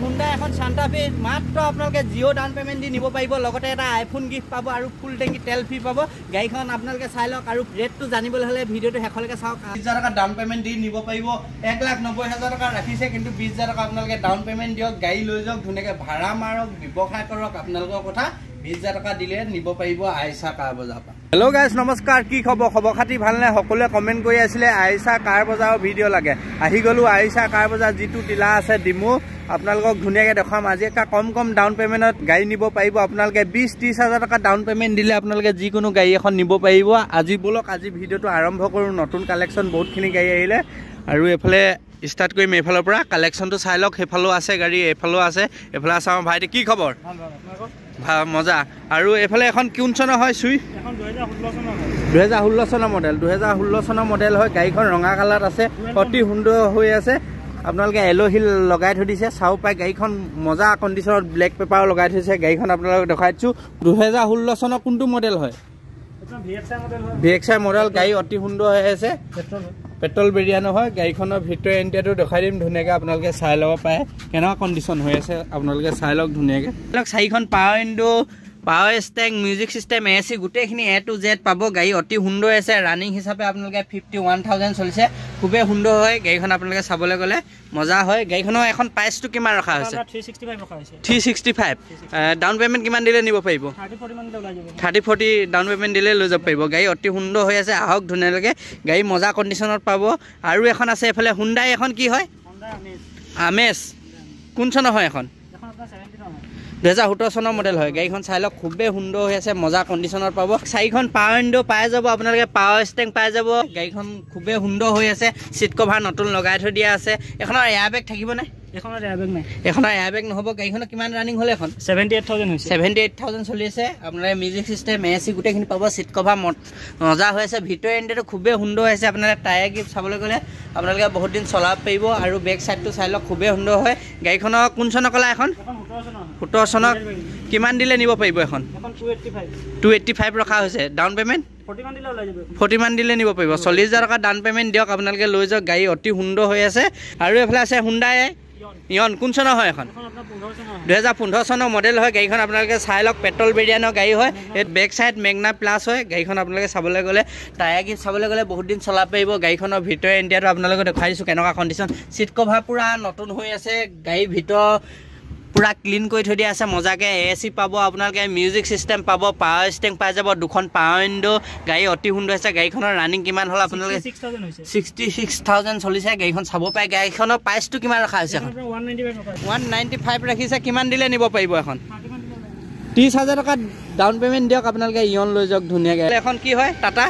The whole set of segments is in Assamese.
হুন্ডা এখন সান্টা ফে মাত্ৰ আপোনালোকে জিঅ' ডাউন পেমেণ্ট দি নিব পাৰিব লগতে এটা আইফোন গিফ্ট পাব আৰু ফুল টেংকি তেল ফ্ৰী পাব গাড়ীখন আপোনালোকে চাই লওক আৰু ৰেটটো জানিবলৈ হ'লে ভিডিঅ'টো শেষলৈকে চাওক 20,000 টকা ডাউন পেমেণ্ট দি নিব পাৰিব 1,90,000 টকা ৰাখিছে কিন্তু 20,000 টকা আপোনালোকে ডাউন পেমেণ্ট দিয়ক গাড়ী লৈ যাওক ধুনীয়াকৈ ভাড়া মাৰক ব্যৱসায় কৰক আপোনালোকৰ কথা 20,000 টকা দিলে নিব পাৰিব আইছা কাৰ বজাৰ পৰা হেল্ল' গাইজ নমস্কাৰ কি খবৰ খবৰ খাতি ভালনে সকলোৱে কমেণ্ট কৰি আছিলে আইছা কাৰ বজাৰৰ ভিডিঅ' লাগে আহি গ'লোঁ আইছা কাৰ বজাৰ যিটো টিলা আছে ডিমু আপোনালোকক ধুনীয়াকৈ দেখাম আজি এটা কম ডাউন পেমেণ্টত গাড়ী নিব পাৰিব আপোনালোকে 20-30,000 টকা ডাউন পেমেণ্ট দিলে আপোনালোকে যিকোনো গাড়ী এখন নিব পাৰিব আজি বলক আজি ভিডিঅ'টো আৰম্ভ কৰোঁ নতুন কালেকশ্যন বহুতখিনি গাড়ী আহিলে আৰু এফালে ষ্টাৰ্ট কৰিম এইফালৰ পৰা কালেকশ্যনটো চাই লওক সেইফালেও আছে গাড়ী এইফালেও আছে এইফালে আছে আমাৰ ভাইটি কি খবৰ মজা আৰু এইফালে এখন কোন চনৰ হয় চুইফ্ট 2016 চনৰ মডেল 2016 চনৰ মডেল হয় গাড়ীখন ৰঙা কালাৰত আছে অতি সুন্দৰ হৈ আছে আপোনালোকে এল'হিল লগাই থৈ দিছে চাও পাই গাড়ীখন মজা কণ্ডিশ্যনত ব্লেক পেপাৰ লগাই থৈছে গাড়ীখন আপোনালোকক দেখাই দিছোঁ 2016 চনৰ কোনটো মডেল হয় VXI মডেল গাড়ী অতি সুন্দৰ হৈ আছে পেট্ৰল বেৰিয়ানো হয় গাড়ীখনৰ ভিতৰৰ ইণ্টেৰিয়ৰটো দেখাই দিম ধুনীয়াকৈ আপোনালোকে চাই ল'ব পাৰে কেনেকুৱা কণ্ডিশ্যন হৈ আছে আপোনালোকে চাই লওক ধুনীয়াকৈ চাৰিখন power window power steering music system AC গোটেইখিনি A to Z পাব গাড়ী অতি সুন্দৰ আছে ৰানিং হিচাপে আপোনালোকে 51,000 চলিছে খুবেই সুন্দৰ হয় গাড়ীখন আপোনালোকে চাবলৈ গ'লে মজা হয় গাড়ীখনৰ এখন প্ৰাইচটো কিমান ৰখা হৈছে 365 ডাউন পেমেণ্ট কিমান দিলে নিব পাৰিব 30-40 ডাউন পেমেণ্ট দিলে লৈ যাব পাৰিব গাড়ী অতি সুন্দৰ হৈ আছে আহক ধুনীয়াকৈ গাড়ী মজা কণ্ডিশ্যনত পাব আৰু এখন আছে এইফালে হুণ্ডাই এখন কি হয় আমেজ কোন চনৰ হয় এখন 2017 চনৰ মডেল হয় গাড়ীখন চাই লওক খুবেই সুন্দৰ হৈ আছে মজা কণ্ডিশ্যনত পাব চাৰিখন পাৱাৰ উইণ্ডো পাই যাব আপোনালোকে পাৱাৰ ষ্টেং পাই যাব গাড়ীখন খুবেই সুন্দৰ হৈ আছে চিট কভাৰ নতুন লগাই থৈ দিয়া আছে এখনৰ এয়াৰবেগ থাকিবনে এখনৰ এয়াৰবেগ নহ'ব গাড়ীখনৰ কিমান ৰানিং হ'লে এখন 78,000 চলি আছে আপোনালোকে মিউজিক চিষ্টেম AC গোটেইখিনি পাব চিট কভাৰ মজা হৈ আছে ভিতৰৰ এণ্টেৰিয়ৰটো খুবেই সুন্দৰ হৈছে আপোনালোকে টায়াৰ গিফ্ট চাবলৈ গ'লে আপোনালোকে বহুত দিন চলাব পাৰিব আৰু বেক চাইডটো চাই লওক খুবেই সুন্দৰ হয় গাড়ীখনৰ কোন চনৰ ক'লা এখন 17 চনত কিমান দিলে নিব পাৰিব এখন 285 ৰখা হৈছে ডাউন পেমেণ্ট 40 মান দিলে নিব পাৰিব 40,000 টকা ডাউন পেমেণ্ট দিয়ক আপোনালোকে লৈ যাওক গাড়ী অতি সুন্দৰ হৈ আছে আৰু এইফালে আছে হুণ্ডাই ইয়ন কোন চনৰ হয় এখন 2015 চনৰ মডেল হয় গাড়ীখন আপোনালোকে চাই লওক পেট্ৰল বেৰিয়ানৰ গাড়ী হয় এই বেক চাইড মেগনা প্লাছ হয় গাড়ীখন আপোনালোকে চাবলৈ গ'লে টায়াৰ গিফ্ট চাবলৈ গ'লে বহুত দিন চলাব পাৰিব গাড়ীখনৰ ভিতৰৰ ইণ্টেৰিয়ৰটো আপোনালোকে দেখাই দিছোঁ কেনেকুৱা কণ্ডিশ্যন চিট কভাৰ পূৰা নতুন হৈ আছে গাড়ীৰ ভিতৰ পুৰা ক্লিন কৰি থৈ দিয়া আছে মজাকৈ AC পাব আপোনালোকে মিউজিক চিষ্টেম পাব পাৱাৰ ষ্টেং পাই যাব দুখন পাৱাৰ উইণ্ডো গাড়ী অতি সুন্দৰ আছে গাড়ীখনৰ ৰানিং কিমান হ'ল আপোনালোকে 66,000 চলিছে গাড়ীখন চাব পাৰে গাড়ীখনৰ প্ৰাইচটো কিমান ৰখা হৈছে এখন 195 ৰাখিছে কিমান দিলে নিব পাৰিব এখন 30,000 টকা ডাউন পেমেণ্ট দিয়ক আপোনালোকে ইয়ন লৈ যাওক ধুনীয়াকৈ এখন কি হয় টাটা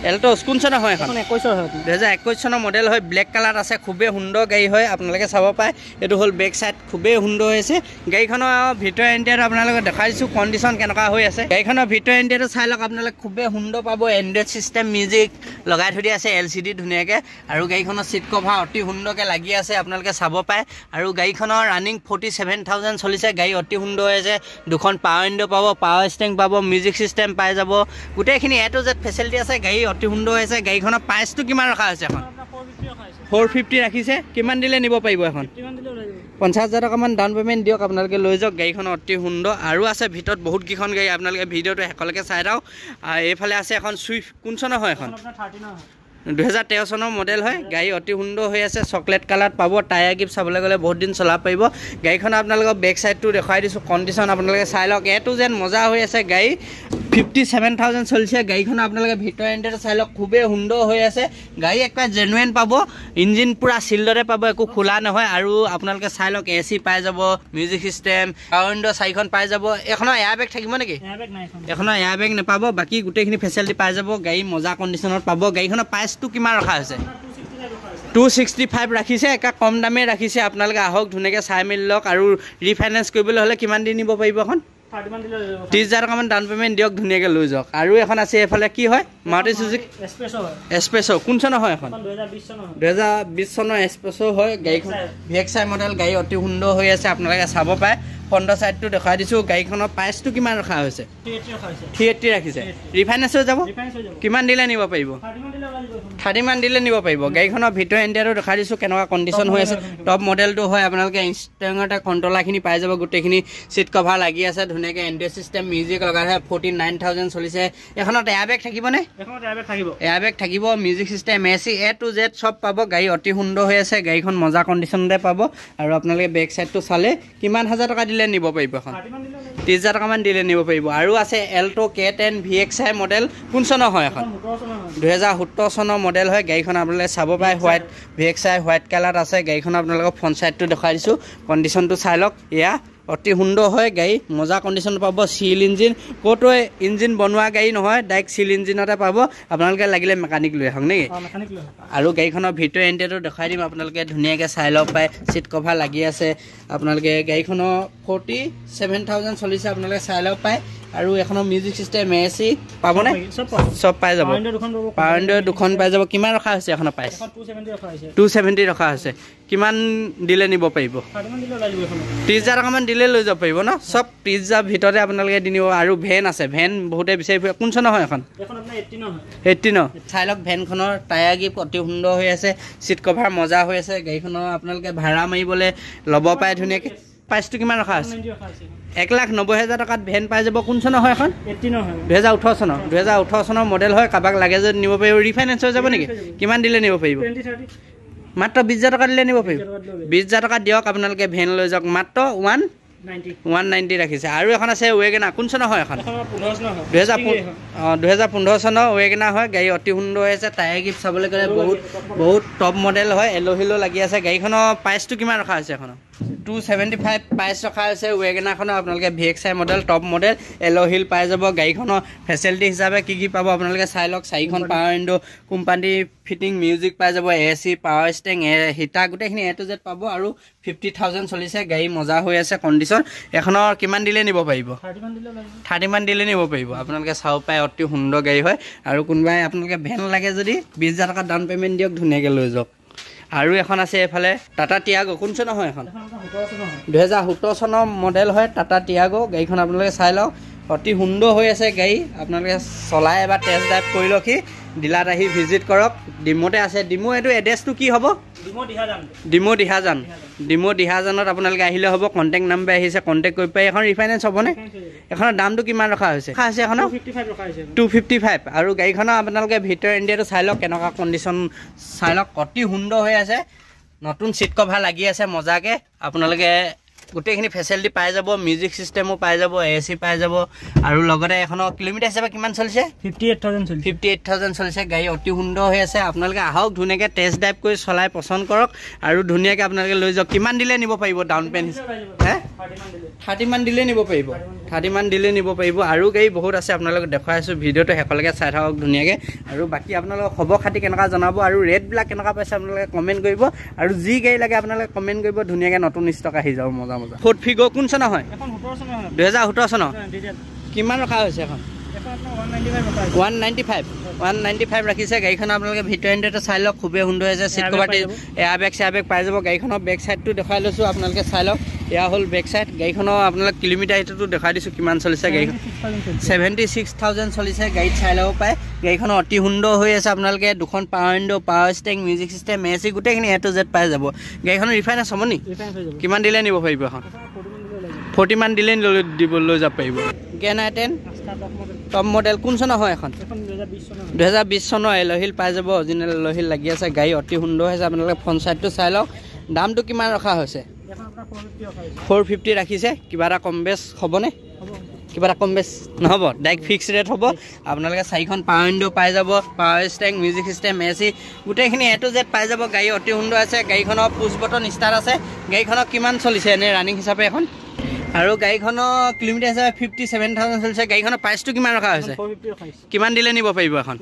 এল্টছ কোন চনৰ হয় এখন 2021 চনৰ মডেল হয় ব্লেক কালাৰত আছে খুবেই সুন্দৰ গাড়ী হয় আপোনালোকে চাব পাৰে এইটো হ'ল বেক চাইড খুবেই সুন্দৰ হৈছে গাড়ীখনৰ ভিতৰৰ ইণ্টেৰিয়ৰ আপোনালোকে দেখাই দিছোঁ কণ্ডিশ্যন কেনেকুৱা হৈ আছে গাড়ীখনৰ ভিতৰৰ ইণ্টেৰিয়ৰটো চাই লওক আপোনালোকে খুবেই সুন্দৰ পাব এণ্ড্ৰইড চিষ্টেম মিউজিক লগাই থৈ দিয়া আছে LCD ধুনীয়াকৈ আৰু গাড়ীখনৰ চিট কভাৰ অতি সুন্দৰকৈ লাগি আছে আপোনালোকে চাব পাৰে আৰু গাড়ীখনৰ ৰানিং 47,000 চলিছে গাড়ী অতি সুন্দৰ হৈ আছে দুখন পাৱাৰ উইণ্ডো পাব পাৱাৰ ষ্টেং পাব মিউজিক চিষ্টেম পাই যাব গোটেইখিনি A to Z ফেচিলিটি আছে গাড়ী অতি সুন্দৰ হৈছে গাড়ীখনৰ প্ৰাইচটো কিমান ৰখা হৈছে এখন 450 ৰাখিছে কিমান দিলে নিব পাৰিব এখন 50,000 টকামান ডাউন পেমেণ্ট দিয়ক আপোনালোকে লৈ যাওক গাড়ীখন অতি সুন্দৰ আৰু আছে ভিতৰত বহুত কেইখন গাড়ী আপোনালোকে ভিডিঅ'টো শেষলৈকে চাই যাওক এইফালে আছে এখন চুইফ্ট কোন চনৰ হয় এখন 2013 চনৰ মডেল হয় গাড়ী অতি সুন্দৰ হৈ আছে চকলেট কালাৰত পাব টায়াৰ গিফ্ট চাবলৈ গ'লে বহুত দিন চলাব পাৰিব গাড়ীখন আপোনালোকক বেক চাইডটো দেখুৱাই দিছোঁ কণ্ডিশ্যন আপোনালোকে চাই লওক A to Z মজা হৈ আছে গাড়ী 57,000 চলিছে গাড়ীখন আপোনালোকে ভিতৰ এণ্টেৰিয়ৰ চাই লওক খুবেই সুন্দৰ হৈ আছে গাড়ী একেবাৰে জেনুৱেন পাব ইঞ্জিন পূৰা চিল্ডৰে পাব একো খোলা নহয় আৰু আপোনালোকে চাই লওক AC পাই যাব মিউজিক চিষ্টেম পাৱাৰ উইণ্ডো 4খন পাই যাব এখনৰ এয়াৰবেগ থাকিব নেকি এখনৰ এয়াৰবেগ নাপাব বাকী গোটেইখিনি ফেচিলিটি পাই যাব গাড়ী মজা কণ্ডিশ্যনত পাব গাড়ীখনৰ প্ৰাইচটো কিমান ৰখা হৈছে 265 ৰাখিছে একা কম দামে ৰাখিছে আপোনালোকে আহক ধুনীয়াকৈ চাই মেলি লওক আৰু ৰিফাইনেন্স কৰিবলৈ হ'লে কিমান দি নিব পাৰিব এখন 30,000 টকামান ডাউন পেমেণ্ট দিয়ক ধুনীয়াকৈ লৈ যাওক আৰু এখন আছে এইফালে কি হয় মাৰুতি চুজুকি এক্সপ্ৰেছো কোন চনৰ হয় এখন 2020 চনৰ এক্সপ্ৰেছো হয় গাড়ীখন VXI মডেল গাড়ী অতি সুন্দৰ হৈ আছে আপোনালোকে চাব পাৰে ফ্ৰণ্টৰ সাইডটো দেখাই দিছোঁ গাড়ীখনৰ প্ৰাইচটো কিমান ৰখা হৈছে 380 ৰাখিছে ৰিফাইনেন্স হৈ যাব কিমান দিলে নিব পাৰিব 30 মান দিলে নিব পাৰিব গাড়ীখনৰ ভিতৰ ইণ্টেৰিয়ৰটো দেখাই দিছোঁ কেনেকুৱা কণ্ডিশ্যন হৈ আছে টপ মডেলটো হয় আপোনালোকে ইনষ্টেঙতে কণ্ট্ৰলাৰখিনি পাই যাব গোটেইখিনি চিট কভাৰ লাগি আছে ধুনীয়াকৈ এণ্ড্ৰইড চিষ্টেম মিউজিক লগাই আছে 49000 চলিছে এখনত এয়াৰবেগ থাকিবনে এয়াৰবেগ থাকিব music system AC A to Z চব পাব গাড়ী অতি সুন্দৰ হৈ আছে গাড়ীখন মজা কণ্ডিশ্যনতে পাব আৰু আপোনালোকে বেক চাইডটো চালে কিমান হাজাৰ টকা দিলে নিব পাৰিব এখন 30000 টকামান দিলে নিব পাৰিব আৰু আছে এল্টো K10 VXI মডেল কোন চনৰ হয় এখন 2017 চনৰ মডেল হয় গাড়ীখন আপোনালোকে চাব পাৰে হোৱাইট VXI হোৱাইট কালাৰত আছে গাড়ীখন আপোনালোকক ফ্ৰণ্ট চাইডটো দেখাই দিছোঁ কণ্ডিশ্যনটো চাই লওক এয়া অতি সুন্দৰ হয় গাড়ী মজা কণ্ডিশ্যন পাব চিল ইঞ্জিন ক'তো ইঞ্জিন বনোৱা গাড়ী নহয় ডাইৰেক্ট চিল ইঞ্জিনতে পাব আপোনালোকে লাগিলে মেকানিক লৈ আহক নেকি আৰু গাড়ীখনৰ ভিতৰ ইণ্টেৰিয়ৰটো দেখাই দিম আপোনালোকে ধুনীয়াকৈ চাই লওক পায় চিট কভাৰ লাগি আছে আপোনালোকে গাড়ীখনৰ 47000 চলিছে আপোনালোকে চাই লওক পায় আৰু এখনৰ মিউজিক চিষ্টেম AC পাবনে চব পাই যাব পাৱাৰ উইণ্ডো দুখন পাই যাব কিমান ৰখা হৈছে এখনৰ প্ৰাইচ 270 ৰখা হৈছে কিমান দিলে নিব পাৰিব 30000 টকামান দিলে লৈ যাব পাৰিব ন চব 30000 ভিতৰতে আপোনালোকে দি নিব আৰু ভেন আছে ভেন বহুতে বিচাৰি ফুৰে কোন চনৰ হয় এখন 18 চাই লওক ভেনখনৰ টায়াৰ গিপ অতি সুন্দৰ হৈ আছে চিট কভাৰ মজা হৈ আছে গাড়ীখনৰ আপোনালোকে ভাড়া মাৰিবলৈ ল'ব পাৰে ধুনীয়াকৈ প্ৰাইচটো কিমান ৰখা আছে 1,90,000 টকাত ভেন পাই যাব কোন চনৰ হয় এখন 2018 চনৰ মডেল হয় কাৰোবাক লাগে যদি নিব পাৰিব ৰিফাইনেন্স হৈ যাব নেকি কিমান দিলে নিব পাৰিব মাত্ৰ 20000 টকা দিলে নিব পাৰিব 20000 টকা দিয়ক আপোনালোকে ভেন লৈ যাওক মাত্ৰ 190 ৰাখিছে আৰু এখন আছে ৱেগনাৰ কোন চনৰ হয় এখন 2015 চনৰ ৱেগনাৰ হয় গাড়ী অতি সুন্দৰ হৈ আছে টায়াৰ গিফ্ট চাবলৈ গ'লে বহুত টপ মডেল হয় এলোহিলো লাগি আছে গাড়ীখনৰ প্ৰাইচটো কিমান ৰখা হৈছে এখনৰ 275 প্ৰাইচ ৰখা হৈছে ৱেগনাৰখনৰ আপোনালোকে VXI মডেল টপ মডেল এলোহিল পাই যাব গাড়ীখনৰ ফেচিলিটি হিচাপে কি পাব আপোনালোকে চাই লওক 4খন power window company fitting music পাই যাব AC পাৱাৰ ষ্টেং হিটাৰ গোটেইখিনি A to Z পাব আৰু 50000 চলিছে গাড়ী মজা হৈ আছে কণ্ডিশ্যন এখনৰ কিমান দিলে নিব পাৰিব 30 মান দিলে নিব পাৰিব আপোনালোকে চাব পায় অতি সুন্দৰ গাড়ী হয় আৰু কোনোবাই আপোনালোকে ভেন লাগে যদি 20000 টকা ডাউন পে'মেণ্ট দিয়ক ধুনীয়াকৈ লৈ যাওক আৰু এখন আছে এফালে টাটা টিয়াগো কোন চনৰ হয় এখন 2017 চনৰ মডেল হয় টাটা টিয়াগো গাড়ীখন আপোনালোকে চাই লওক অতি সুন্দৰ হৈ আছে গাড়ী আপোনালোকে চলাই এবাৰ টেষ্ট ড্ৰাইভ কৰি লওক ডিলাৰত আহি ভিজিট কৰক ডিমোতে আছে ডিমো এইটো এড্ৰেছটো কি হ'ব ডিমো দিহাজানত আপোনালোকে আহিলে হ'ব কণ্টেক্ট নাম্বাৰ আহিছে কণ্টেক্ট কৰি পাই এখন ৰিফাইনেন্স হ'বনে এখনৰ দামটো কিমান ৰখা হৈছে এখনৰ 255 আৰু গাড়ীখনৰ আপোনালোকে ভিতৰ ইণ্টেৰিয়ৰটো চাই লওক কেনেকুৱা কণ্ডিশ্যন চাই লওক অতি সুন্দৰ হৈ আছে নতুন চিট কভাৰ লাগি আছে মজাকৈ আপোনালোকে গোটেইখিনি ফেচিলিটি পাই যাব মিউজিক চিষ্টেমো পাই যাব AC পাই যাব আৰু লগতে এখনৰ কিলোমিটাৰ হিচাপে কিমান চলিছে 58000 চলিছে গাড়ী অতি সুন্দৰ হৈ আছে আপোনালোকে আহক ধুনীয়াকৈ টেষ্ট ড্ৰাইভ কৰি চলাই পচন্দ কৰক আৰু ধুনীয়াকৈ আপোনালোকে লৈ যাওক কিমান দিলে নিব পাৰিব ডাউন পে'মেণ্ট 30 মান দিলে নিব পাৰিব 30 মান দিলে নিব পাৰিব আৰু গাড়ী বহুত আছে আপোনালোকক দেখুৱাই আছোঁ ভিডিঅ'টো শেষলৈকে চাই থাকক ধুনীয়াকৈ আৰু বাকী আপোনালোকক খবৰ খাতি কেনেকুৱা জনাব আৰু ৰেটবিলাক কেনেকুৱা পাইছে আপোনালোকে কমেণ্ট কৰিব আৰু যি গাড়ী লাগে আপোনালোকে কমেণ্ট কৰিব ধুনীয়াকৈ নতুন ষ্টক আহি যাব মজা ফ'ৰ্ড ফিগ' কোন চনৰ হয় 2017 চনৰ কিমান ৰখা হৈছে এখন 195 ৰাখিছে গাড়ীখন আপোনালোকে ভিতৰ ইণ্টেৰিয়ৰটো চাই লওক খুবেই সুন্দৰ হৈছে চিট কভাৰ এয়াৰবেগ পাই যাব গাড়ীখনৰ বেক চাইডটো দেখাই লৈছোঁ আপোনালোকে চাই লওক এয়া হ'ল বেক চাইড গাড়ীখনৰ আপোনালোকে কিলোমিটাৰ হিচাপটো দেখাই দিছোঁ কিমান চলিছে গাড়ীখন 76000 চলিছে গাড়ীত চাই ল'ব পাৰে গাড়ীখন অতি সুন্দৰ হৈ আছে আপোনালোকে দুখন power window power steering music system AC গোটেইখিনি A to Z পাই যাব গাড়ীখনৰ ৰিফাইনেন্স হ'ব নি কিমান দিলে নিব পাৰিব এখন 40 মান দিলে লৈ যাব পাৰিব Ken I10 টপ মডেল কোন চনৰ হয় এখন 2020 চনৰ এলোহিল পাই যাব অৰিজিনেল এলোহিল লাগি আছে গাড়ী অতি সুন্দৰ হৈছে আপোনালোকে ফ্ৰণ্ট চাইডটো চাই লওক দামটো কিমান ৰখা হৈছে 450 ৰাখিছে কিবা এটা কম বেছ হ'বনে কিবা এটা কম বেছ নহ'ব ডাইৰেক্ট ফিক্স ৰেট হ'ব আপোনালোকে 4খন পাৱাৰ উইণ্ডো পাই যাব power steering music system AC গোটেইখিনি A to Z পাই যাব গাড়ী অতি সুন্দৰ আছে গাড়ীখনৰ পুছ বটন ষ্টাৰ্ট আছে গাড়ীখনৰ কিমান চলিছে এনে ৰানিং হিচাপে এখন আৰু গাড়ীখনৰ কিলোমিটাৰ হিচাপে 57000 চলিছে গাড়ীখনৰ প্ৰাইচটো কিমান ৰখা হৈছে কিমান দিলে নিব পাৰিব এখন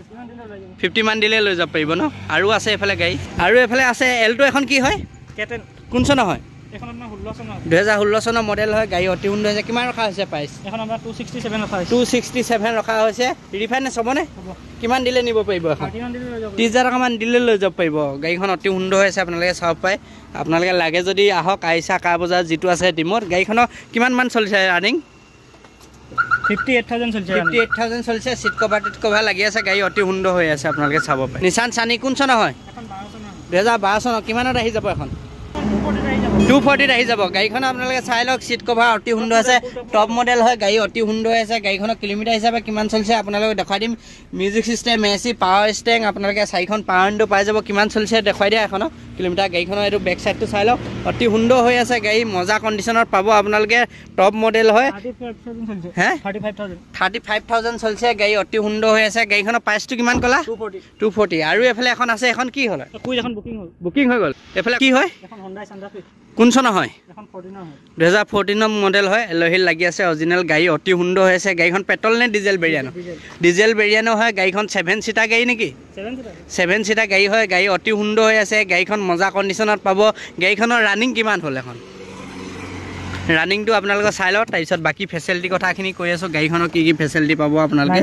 50 মান দিলে লৈ যাব পাৰিব ন আৰু আছে এফালে গাড়ী আৰু এফালে আছে এল্টো এখন কি হয় K10 কোন চনৰ হয় এখন আপোনাৰ 16 চনৰ 2016 চনৰ মডেল হয় গাড়ী অতি সুন্দৰ হৈছে কিমান ৰখা হৈছে প্ৰাইচ এখন আমৰা 267 ৰখা হৈছে 267 ৰখা হৈছে ৰিফাইনেন্স হ'বনে কিমান দিলে নিব পাৰিব এখন 30,000 টকা মান দিলে লৈ যাব পাৰিব গাড়ীখন অতি সুন্দৰ হৈছে আপোনালোকে চাব পায় আপোনালোকে লাগে যদি আহক আইসা কা বজাৰ যিটো আছে ডিমত গাড়ীখনৰ কিমান মান চলিছে ৰানিং 58,000 চলিছে 58,000 চলিছে সিট কভাৰ লাগি আছে গাড়ী অতি সুন্দৰ হৈ আছে আপোনালোকে চাব পায় নিশান সানি কোন চনৰ হয় এখন 12 চনৰ 2012 চনৰ কিমানত আহি যাব এখন 240 আহি যাব গাড়ীখন আপোনালোকে চাই লওক সিট কভাৰ অতি সুন্দৰ আছে টপ মডেল হয় গাড়ী অতি সুন্দৰ আছে গাড়ীখনৰ কিলোমিটাৰ হিচাপে কিমান চলিছে আপোনালোকে দেখাই দিম মিউজিক সিস্টেম এসি পাৱাৰ ষ্টেং আপোনালোকে চাৰিখন পাৱাৰ উইণ্ডো পাই যাব কিমান চলিছে দেখাই দিয়া এখন কিলোমিটাৰ গাড়ীখনৰ এইটো বেক সাইডটো চাই লওক অতি সুন্দৰ হৈ আছে গাড়ী মজা কণ্ডিশ্যনত পাব আপোনালোকে টপ মডেল হয় 35,000 চলিছে হে 35,000 চলিছে গাড়ী অতি সুন্দৰ হৈ আছে গাড়ীখনৰ প্ৰাইচটো কিমান ক'লা 240 আৰু এফালে এখন আছে এখন কি হ'ল কুইজ এখন বুকিং হৈ গ'ল এফালে কি হয় এখন Hyundai Santa Fe কোন চনৰ হয় এখন 14 হয় 2014 মডেল হয় এলহিল লাগি আছে অৰিজিনাল গাড়ী অতি সুন্দৰ হৈ আছে গাড়ীখন পেট্ৰল নে ডিজেল ভেৰিয়েণ্ট হয় গাড়ীখন 7 সিটাৰ গাড়ী নেকি 7 সিটাৰ গাড়ী হয় গাড়ী অতি সুন্দৰ হৈ আছে গাড়ীখন মজা কণ্ডিশ্যনত পাব গাড়ীখনৰ ৰানিং কিমান হ'ল এখন ৰানিংটো আপোনালোকে চাই লওক তাৰপিছত বাকী ফেচিলিটি কথাখিনি কৈ আছোঁ গাড়ীখনৰ কি কি ফেচিলিটি পাব আপোনালোকে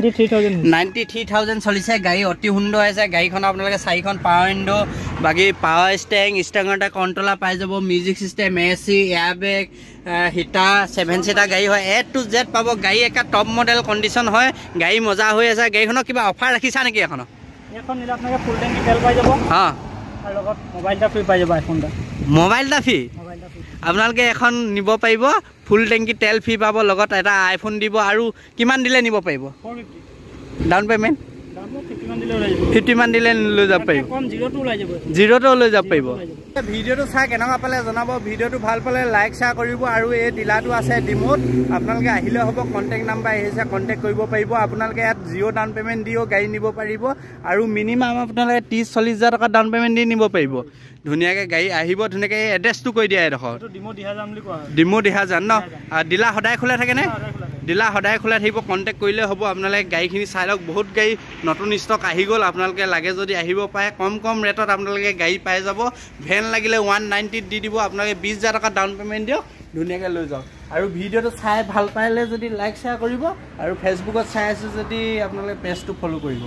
93,000 চলিছে গাড়ী অতি সুন্দৰ আছে গাড়ীখনৰ আপোনালোকে চাৰিখন পাৱাৰ উইণ্ডো বাকী পাৱাৰ ষ্টেঙৰ কণ্ট্ৰলাৰ পাই যাব music system AC airbag heater 7 সিটাৰ গাড়ী হয় A to Z পাব গাড়ী একা টপ মডেল কণ্ডিশ্যন হয় গাড়ী মজা হৈ আছে গাড়ীখনৰ কিবা অফাৰ ৰাখিছা নেকি এখন নিলে আপোনালোকে ফুল টেংকি তেল পাই যাব অঁ আৰু লগত মোবাইলটা ফ্ৰী পাই যাব আইফোনটা মোবাইল এটা ফ্ৰী আপোনালোকে এখন নিব পাৰিব ফুল টেংকি তেল ফ্ৰী পাব লগত এটা আইফোন দিব আৰু কিমান দিলে নিব পাৰিব 450 ডাউন পে'মেণ্ট 50 মান দিলে লৈ যাব পাৰিব জিৰ'টো লৈ যাব পাৰিব ভিডিঅ'টো চাই কেনেকুৱা পালে জনাব ভিডিঅ'টো ভাল পালে লাইক শ্বেয়াৰ কৰিব আৰু এই ডিলাৰটো আছে ডিমোত আপোনালোকে আহিলে হ'ব কণ্টেক্ট নাম্বাৰ আহিছে কণ্টেক্ট কৰিব পাৰিব আপোনালোকে ইয়াত জিৰ' ডাউন পে'মেণ্ট দিও গাড়ী নিব পাৰিব আৰু মিনিমাম আপোনালোকে 30-40,000 টকা ডাউন পে'মেণ্ট দি নিব পাৰিব ধুনীয়াকৈ গাড়ী আহিব ধুনীয়াকৈ এড্ৰেছটো কৈ দিয়া এডোখৰ ডিমো দিহাজান ন ডিলাৰ সদায় খোলা থাকেনে ডিলাৰ সদায় খোলা থাকিব কণ্টেক্ট কৰিলে হ'ব আপোনালোকে গাড়ীখিনি চাই লওক বহুত গাড়ী নতুন ষ্টক আহি গ'ল আপোনালোকে লাগে যদি আহিব পাৰে কম ৰেটত আপোনালোকে গাড়ী পাই যাব ভেন লাগিলে 190 দি দিব আপোনালোকে 20,000 টকা ডাউন পে'মেণ্ট দিয়ক ধুনীয়াকৈ লৈ যাওক আৰু ভিডিঅ'টো চাই ভাল পাইলে যদি লাইক শ্বেয়াৰ কৰিব আৰু ফেচবুকত চাই আছে যদি আপোনালোকে পেজটো ফ'ল' কৰিব